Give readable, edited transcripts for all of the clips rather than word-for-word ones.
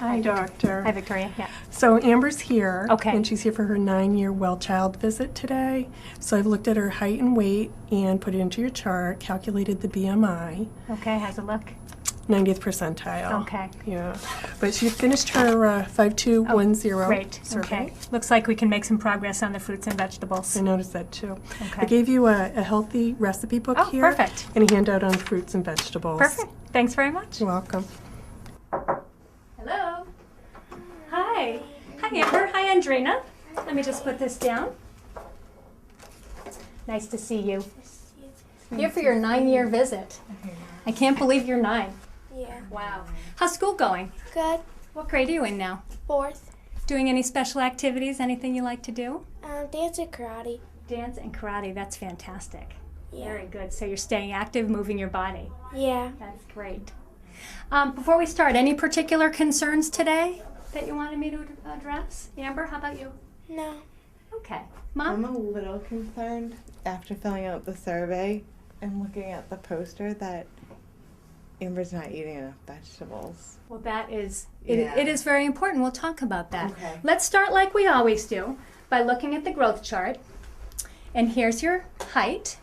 Hi, doctor. Hi, Victoria. Yeah. So Amber's here. Okay. And she's here for her 9-year well child visit today. So I've looked at her height and weight and put it into your chart, calculated the BMI. Okay, how's it look? 90th percentile. Okay. Yeah. But she finished her 5210 Great. survey. Okay. Looks like we can make some progress on the fruits and vegetables. I noticed that too. Okay. I gave you a healthy recipe book Oh, here. perfect. And a handout on fruits and vegetables. Perfect. Thanks very much. You're welcome. Hello. Hi. Hi, Amber. Hi, Andrina. Let me just put this down. Nice to see you. Here for your 9-year visit. I can't believe you're 9. Yeah. Wow. How's school going? Good. What grade are you in now? 4th. Doing any special activities? Anything you like to do? Dance and karate. Dance and karate. That's fantastic. Yeah. Very good. So you're staying active, moving your body. Yeah. That's great. Before we start, any particular concerns today that you wanted me to address? Amber, how about you? No. Okay. I'm Mom? a little concerned after filling out the survey and looking at the poster that Amber's not eating enough vegetables. Well, that is, Yeah. it is very important. We'll talk about that. Okay. Let's start like we always do by looking at the growth chart. And here's your height.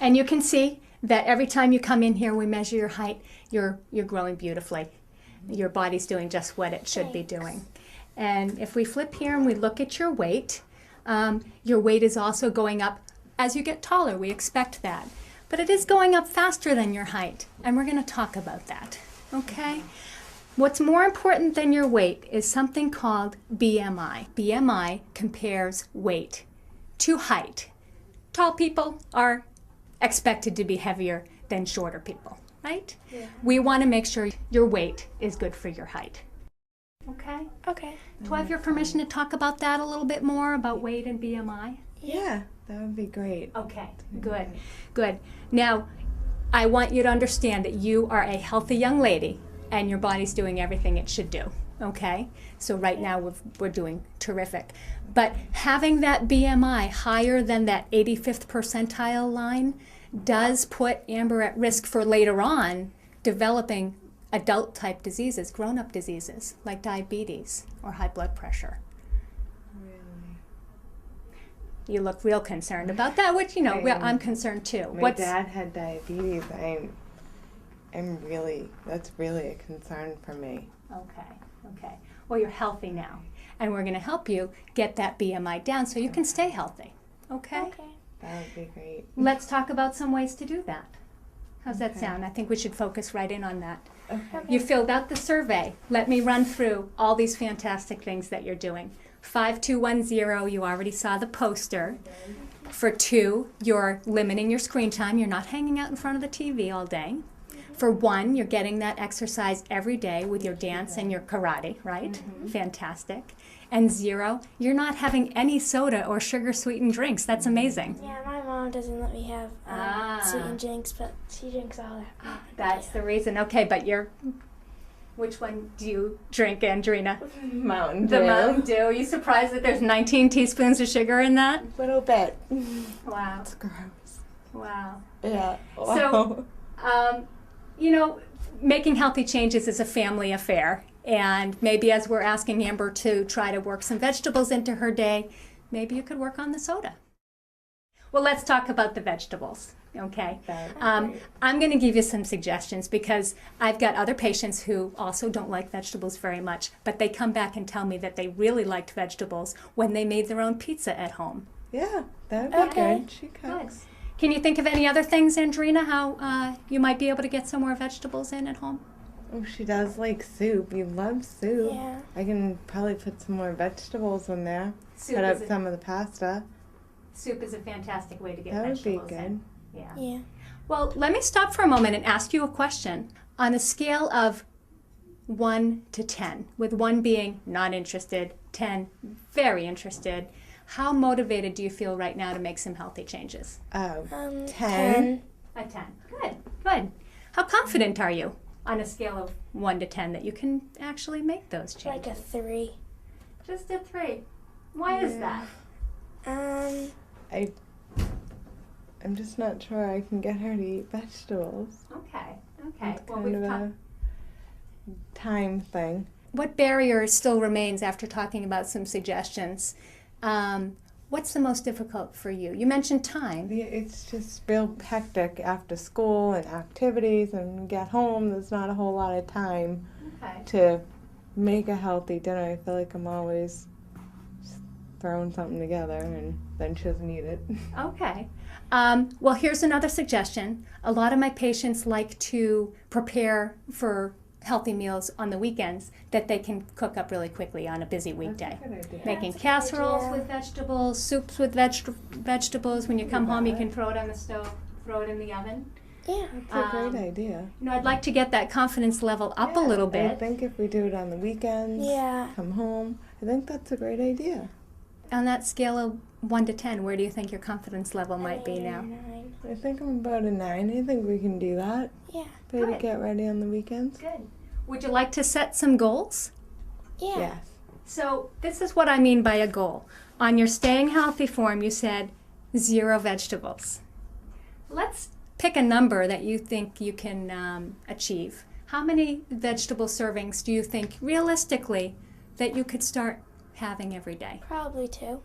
And you can see that every time you come in here, we measure your height, you're growing beautifully. Your body's doing just what it should be doing. And if we flip here and we look at your weight is also going up as you get taller. We expect that. But it is going up faster than your height, and we're going to talk about that, okay? What's more important than your weight is something called BMI. BMI compares weight to height. Tall people are expected to be heavier than shorter people, right? Yeah. We want to make sure your weight is good for your height. Okay? Okay. Do I have your permission to talk about that a little bit more, about weight and BMI? Yeah, that would be great. Okay, good, good. Now, I want you to understand that you are a healthy young lady and your body's doing everything it should do, okay? So right now we're doing terrific. But having that BMI higher than that 85th percentile line does put Amber at risk for later on developing adult-type diseases, grown-up diseases, like diabetes or high blood pressure. Really? You look real concerned about that, which, you know, I am. I'm concerned too. My dad had diabetes. That's really a concern for me. Okay, okay. Well, you're healthy now, and we're going to help you get that BMI down so you can stay healthy. Okay? Okay. That would be great. Let's talk about some ways to do that. How's that Okay. sound? I think we should focus right in on that. Okay. You filled out the survey. Let me run through all these fantastic things that you're doing. 5210, you already saw the poster. For 2, you're limiting your screen time. You're not hanging out in front of the TV all day. For 1, you're getting that exercise every day with your dance and your karate, right? Fantastic. And 0, you're not having any soda or sugar-sweetened drinks. That's amazing. Yeah, my mom doesn't let me have sweetened drinks, but she drinks all that. That's the reason. Okay, but which one do you drink, Andrina? Mountain The Dew. Mountain Dew. Are you surprised that there's 19 teaspoons of sugar in that? Little bit. Wow. It's gross. Wow. Yeah. So, you know, making healthy changes is a family affair. And maybe as we're asking Amber to try to work some vegetables into her day, maybe you could work on the soda. Well, let's talk about the vegetables, okay? I'm going to give you some suggestions because I've got other patients who also don't like vegetables very much, but they come back and tell me that they really liked vegetables when they made their own pizza at home. Yeah, that would be Okay. good. She cooks. Can you think of any other things, Andrina, how you might be able to get some more vegetables in at home? Oh, she does like soup. You love soup. Yeah. I can probably put some more vegetables in there. Soup Cut is up some of the pasta. Soup is a fantastic way to get That would be vegetables good. in. Yeah. Yeah. Well, let me stop for a moment and ask you a question. On a scale of 1 to 10, with 1 being not interested, 10 very interested, how motivated do you feel right now to make some healthy changes? 10. 10. A 10. Good, good. How confident are you on a scale of 1 to 10 that you can actually make those changes? Like a 3. Just a 3. Why is that? I'm just not sure I can get her to eat vegetables. Okay, okay. It's Well, kind we've of talked. a time thing. What barrier still remains after talking about some suggestions? What's the most difficult for you? You mentioned time. Yeah, it's just real hectic after school and activities, and when you get home, there's not a whole lot of time Okay. to make a healthy dinner. I feel like I'm always just throwing something together, and then she doesn't eat it. Okay. Well, here's another suggestion. A lot of my patients like to prepare for healthy meals on the weekends that they can cook up really quickly on a busy weekday. That's a good idea. Making That's a good casseroles idea. with vegetables, soups with vegetables. When you come home, you can throw it on the stove, throw it in the oven. Yeah. That's a great idea. You know, I'd like to get that confidence level up a Yeah, little I bit. think if we do it on the weekends, Yeah. come home, I think that's a great idea. On that scale of 1 to 10, where do you think your confidence level might be now? 9. I think I'm about a 9. I think we can do that. Yeah. Maybe Good. get ready on the weekends. Good. Would you like to set some goals? Yeah. Yes. So this is what I mean by a goal. On your staying healthy form, you said 0 vegetables. Let's pick a number that you think you can achieve. How many vegetable servings do you think realistically that you could start having every day? Probably 2.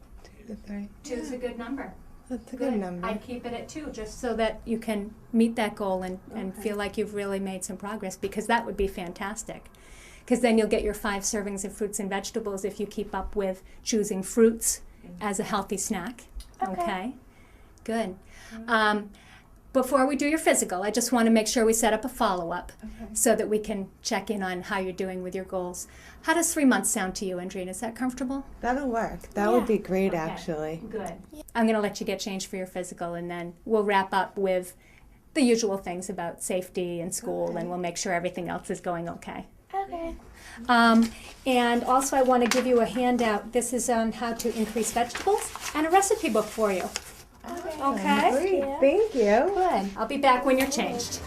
2 to 3. 2 is a good number. That's a good number. I'd keep it at 2 just so that you can meet that goal and Okay. feel like you've really made some progress, because that would be fantastic. Because then you'll get your 5 servings of fruits and vegetables if you keep up with choosing fruits as a healthy snack. Okay. Good. Before we do your physical, I just want to make sure we set up a follow-up Okay. so that we can check in on how you're doing with your goals. How does 3 months sound to you, Andrina? Is that comfortable? That'll work. That would Yeah. be great, Okay. actually. Good. I'm going to let you get changed for your physical, and then we'll wrap up with the usual things about safety and school, and we'll make sure everything else is going okay. Okay. And also, I want to give you a handout. This is on how to increase vegetables and a recipe book for you. Okay. Okay? Great. Yeah. Thank you. Good. I'll be back when you're changed.